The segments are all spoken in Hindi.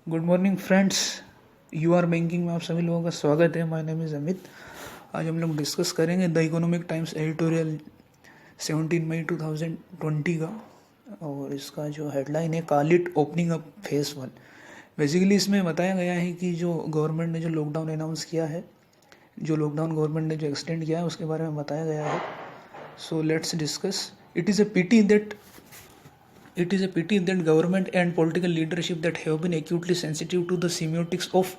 Good morning friends, you are banking में आप सभी लोगों का स्वागत है। My name is Amit. आज हम लोग डिस्कस करेंगे द इकोनॉमिक टाइम्स एडिटोरियल 17 मई 2020 का, और इसका जो हेडलाइन है call it opening up phase 1। Basically इसमें बताया गया है कि जो गवर्नमेंट ने जो लॉकडाउन अनाउंस किया है, जो लॉकडाउन गवर्नमेंट ने जो एक्सटेंड किया है उसके बारे में बताया गया है। So let's discuss. It is a pity that government and political leadership that have been acutely sensitive to the semiotics of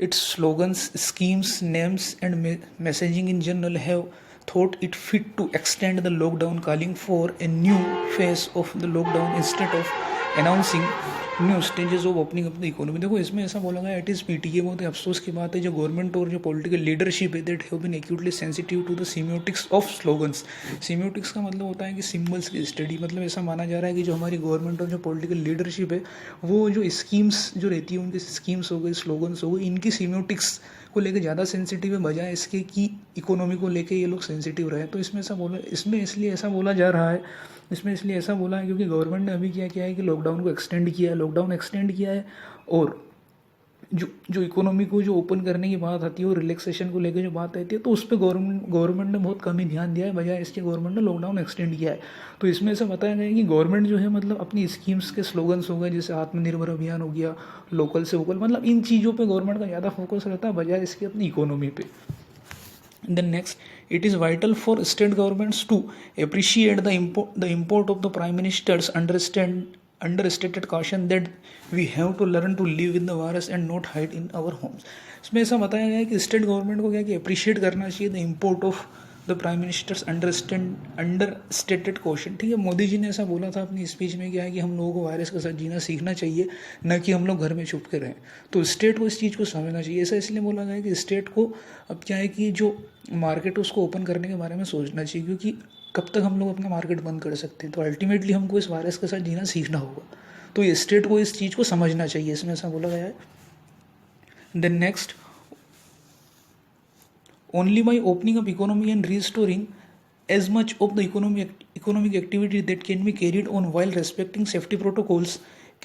its slogans, schemes, names, and messaging in general have thought it fit to extend the lockdown, calling for a new phase of the lockdown instead of announcing new stages of opening up the economy. देखो इसमें ऐसा बोला गया, इट इज़ पीटी, ये बहुत ही अफसोस की बात है। जो गवर्नमेंट और जो पॉलिटिकल लीडरशिप है that have been acutely sensitive to the semiotics of slogans. Semiotics का मतलब होता है कि सिम्बल्स की स्टडी। मतलब ऐसा माना जा रहा है कि जो हमारी गवर्नमेंट और जो पॉलिटिकल लीडरशिप है वो जो स्कीम्स जो रहती है, उनकी स्कीम्स हो गई, स्लोगन्स हो गई, इनकी सीमियोटिक्स को लेकर ज़्यादा सेंसिटिव है, बजाय इसके कि इकोनॉमी को लेकर ये लोग सेंसिटिव रहे। तो इसमें इसलिए ऐसा बोला जा रहा है, इसमें इसलिए ऐसा बोला है क्योंकि गवर्नमेंट ने अभी क्या किया है कि लॉकडाउन को एक्सटेंड किया है, और जो इकोनॉमी को जो ओपन करने की बात आती है और रिलैक्सेशन को लेकर जो बात आती है, तो उस पर गवर्नमेंट ने बहुत कम ही ध्यान दिया है, बजाय इसके गवर्नमेंट ने लॉकडाउन एक्सटेंड किया है। तो इसमें ऐसा बताया गया है कि गवर्नमेंट जो है मतलब अपनी स्कीम्स के स्लोगन्स हो गए, जैसे आत्मनिर्भर अभियान हो गया, लोकल से वोकल, मतलब इन चीज़ों पर गवर्नमेंट का ज़्यादा फोकस रहता है बजाय इसकी अपनी इकोनॉमी पे। Then next, it is vital for state governments to appreciate the import of the Prime Minister's understated caution that we have to learn to live with the virus and not hide in our homes। इसमें ऐसा बताया गया है कि स्टेट गवर्नमेंट को क्या कि अप्रिशिएट करना चाहिए the import of the prime ministers understated question. ठीक है, मोदी जी ने ऐसा बोला था अपनी स्पीच में, क्या है कि हम लोगों को वायरस के साथ जीना सीखना चाहिए, न कि हम लोग घर में छुप के रहें। तो स्टेट को इस चीज़ को समझना चाहिए। ऐसा इसलिए बोला गया है कि स्टेट को अब क्या है कि जो मार्केट है उसको ओपन करने के बारे में सोचना चाहिए, क्योंकि कब तक हम लोग अपना मार्केट बंद कर सकते हैं। तो अल्टीमेटली हमको इस वायरस के साथ जीना सीखना होगा, तो ये स्टेट को इस चीज़ को समझना चाहिए, इसमें ऐसा बोला गया है। Then next, only by opening up economy and restoring as much of the economic activity that can be carried on while respecting safety protocols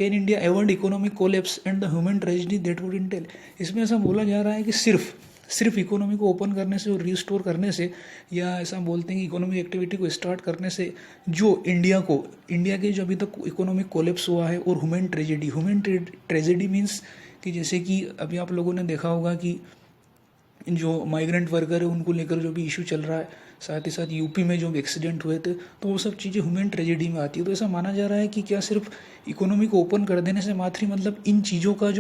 can India avoid economic collapse and the human tragedy that would entail। इसमें ऐसा बोला जा रहा है कि सिर्फ इकोनॉमी को ओपन करने से और रिस्टोर करने से, या ऐसा बोलते हैं कि इकोनॉमिक एक्टिविटी को स्टार्ट करने से जो इंडिया के जो अभी तक इकोनॉमिक कोलेप्स हुआ है और ह्यूमन ट्रेजेडी मीन्स कि जैसे कि अभी आप लोगों ने देखा होगा कि जो माइग्रेंट वर्कर है उनको लेकर जो भी इशू चल रहा है, साथ ही साथ यूपी में जो एक्सीडेंट हुए थे, तो वो सब चीज़ें ह्यूमन ट्रेजेडी में आती है। तो ऐसा माना जा रहा है कि क्या सिर्फ इकोनॉमी को ओपन कर देने से मात्र मतलब इन चीज़ों का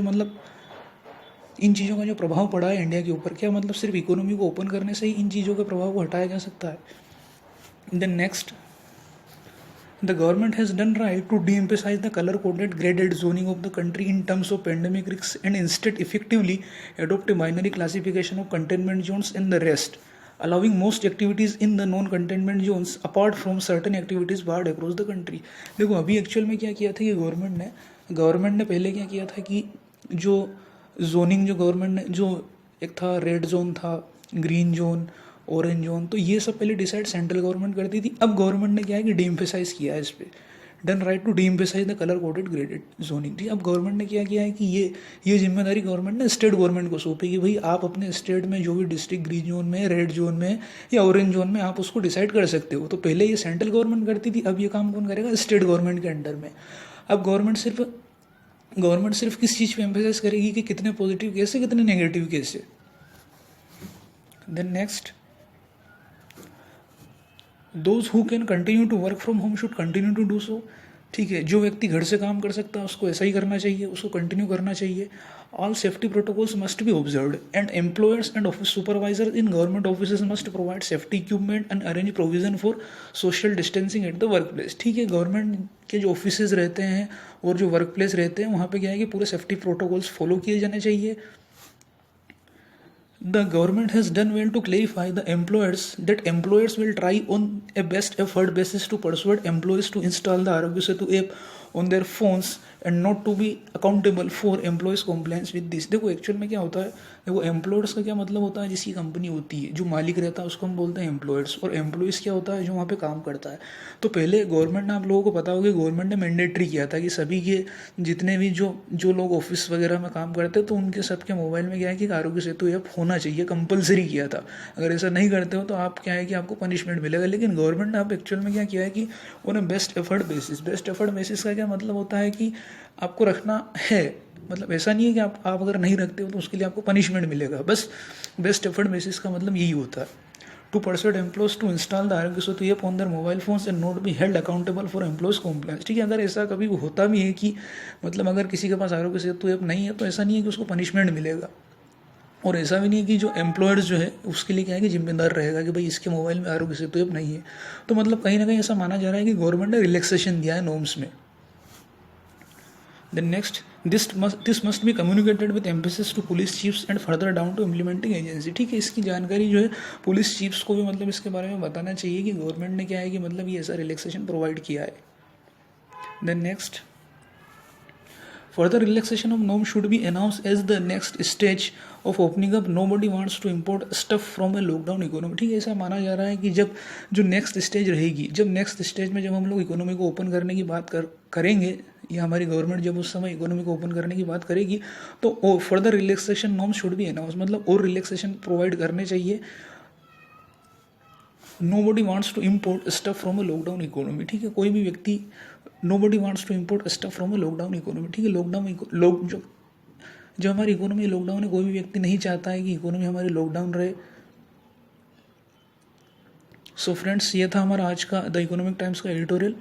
जो प्रभाव पड़ा है इंडिया के ऊपर, क्या मतलब सिर्फ इकोनॉमी को ओपन करने से ही इन चीज़ों के प्रभाव को हटाया जा सकता है। Then next, the government has done right to de-emphasize the color-coded graded zoning of the country in terms of pandemic risks and instead effectively adopt a binary classification of containment zones and the rest, allowing most activities in the non-containment zones apart from certain activities barred across the country। देखो अभी एक्चुअल में क्या किया था कि गवर्नमेंट ने पहले क्या किया था कि जो जोनिंग जो गवर्नमेंट ने जो एक था, रेड जोन था, ग्रीन जोन, ऑरेंज जोन, तो ये सब पहले डिसाइड सेंट्रल गवर्नमेंट करती थी। अब गवर्नमेंट ने क्या है कि डी-एम्फेसाइज किया है इस पर, done right to de-emphasise the colour coded graded zoning थी। अब गवर्नमेंट ने क्या किया है कि ये जिम्मेदारी गवर्नमेंट ने स्टेट गवर्नमेंट को सौंपी कि भाई आप अपने स्टेट में जो भी डिस्ट्रिक्ट ग्रीन जोन में, रेड जोन में या ऑरेंज जोन में आप उसको डिसाइड कर सकते हो। तो पहले ये सेंट्रल गवर्नमेंट करती थी, अब ये काम कौन करेगा? स्टेट गवर्नमेंट के अंडर में। अब गवर्नमेंट सिर्फ किस चीज़ पे एम्फेसाइज करेगी कि कितने पॉजिटिव केस है, कितने नेगेटिव केस है। Then next, those who can continue to work from home should continue to do so. ठीक है, जो व्यक्ति घर से काम कर सकता है उसको ऐसा ही करना चाहिए, उसको कंटिन्यू करना चाहिए। All safety protocols must be observed and employers and office supervisor in government office must provide safety equipment and arrange provision for social distancing at the work place. ठीक है, गवर्नमेंट के जो ऑफिस रहते हैं और जो वर्क प्लेस रहते हैं वहाँ पे क्या है कि पूरे सेफ्टी प्रोटोकॉल्स फॉलो किए जाने चाहिए। The government has done well to clarify the employers that employers will try on a best effort basis to persuade employees to install the Arogya Setu app on their phones and not to be accountable for employees compliance with this. देखो एक्चुअल में क्या होता है, देखो एम्प्लॉयर्स का क्या मतलब होता है, जिसकी कंपनी होती है, जो मालिक रहता है उसको हम बोलते हैं एम्प्लॉयर्स, और एम्प्लॉयज़ क्या होता है, जो वहाँ पे काम करता है। तो पहले गवर्नमेंट ने, आप लोगों को पता होगा, गवर्नमेंट ने मैंडेटरी किया था कि सभी के जितने भी जो जो लोग ऑफिस वगैरह में काम करते हैं, तो उनके सबके मोबाइल में क्या है कि आरोग्य सेतु ऐप होना चाहिए, कंपलसरी किया था। अगर ऐसा नहीं करते हो तो आप क्या है कि आपको पनिशमेंट मिलेगा। लेकिन गवर्नमेंट ने आप एक्चुअल में क्या किया है कि उन्हें बेस्ट एफर्ट बेसिस का क्या मतलब होता है कि आपको रखना है, मतलब ऐसा नहीं है कि आप अगर नहीं रखते हो तो उसके लिए आपको पनिशमेंट मिलेगा, बस बेस्ट एफर्ट बेसिस का मतलब यही होता है। To persuade employees to install the Aarogya Setu app on their mobile phones and not be held accountable for employees compliance. ठीक है, अगर ऐसा कभी होता भी है कि मतलब अगर किसी के पास आरोग्य सेतु ऐप नहीं है, तो ऐसा नहीं है कि उसको पनिशमेंट मिलेगा, और ऐसा भी नहीं है कि जो एम्प्लॉयर्स जो है उसके लिए क्या है कि जिम्मेदार रहेगा कि भाई इसके मोबाइल में आरोग्य सेतु ऐप नहीं है। तो मतलब कहीं ना कहीं ऐसा माना जा रहा है कि गवर्नमेंट ने रिलैक्सेशन दिया है नॉर्म्स में। Then next, this must be communicated with emphasis to police chiefs and further down to implementing agency। ठीक है, इसकी जानकारी जो है पुलिस चीफ्स को भी मतलब इसके बारे में बताना चाहिए कि गवर्नमेंट ने क्या है कि मतलब ये ऐसा रिलैक्सेशन प्रोवाइड किया है। Then next, further relaxation of norm should be announced as the next stage of opening up। nobody wants to import stuff from a lockdown economy। ठीक है, ऐसा माना जा रहा है कि जब जो नेक्स्ट स्टेज रहेगी, जब नेक्स्ट स्टेज में जब हम लोग इकोनॉमी को ओपन करने की बात करेंगे, या हमारी गवर्नमेंट जब उस समय इकोनॉमी को ओपन करने की बात करेगी, तो further relaxation norms should be announce, मतलब और रिलैक्सेशन प्रोवाइड करने चाहिए। nobody wants to import stuff from a lockdown economy। ठीक है, कोई भी व्यक्ति nobody wants to import stuff from a lockdown economy। ठीक है, लॉकडाउन जो हमारी इकोनॉमी लॉकडाउन है, कोई भी व्यक्ति नहीं चाहता है कि इकोनॉमी हमारी लॉकडाउन रहे। सो फ्रेंड्स, ये था हमारा आज का द इकोनॉमिक टाइम्स का एडिटोरियल।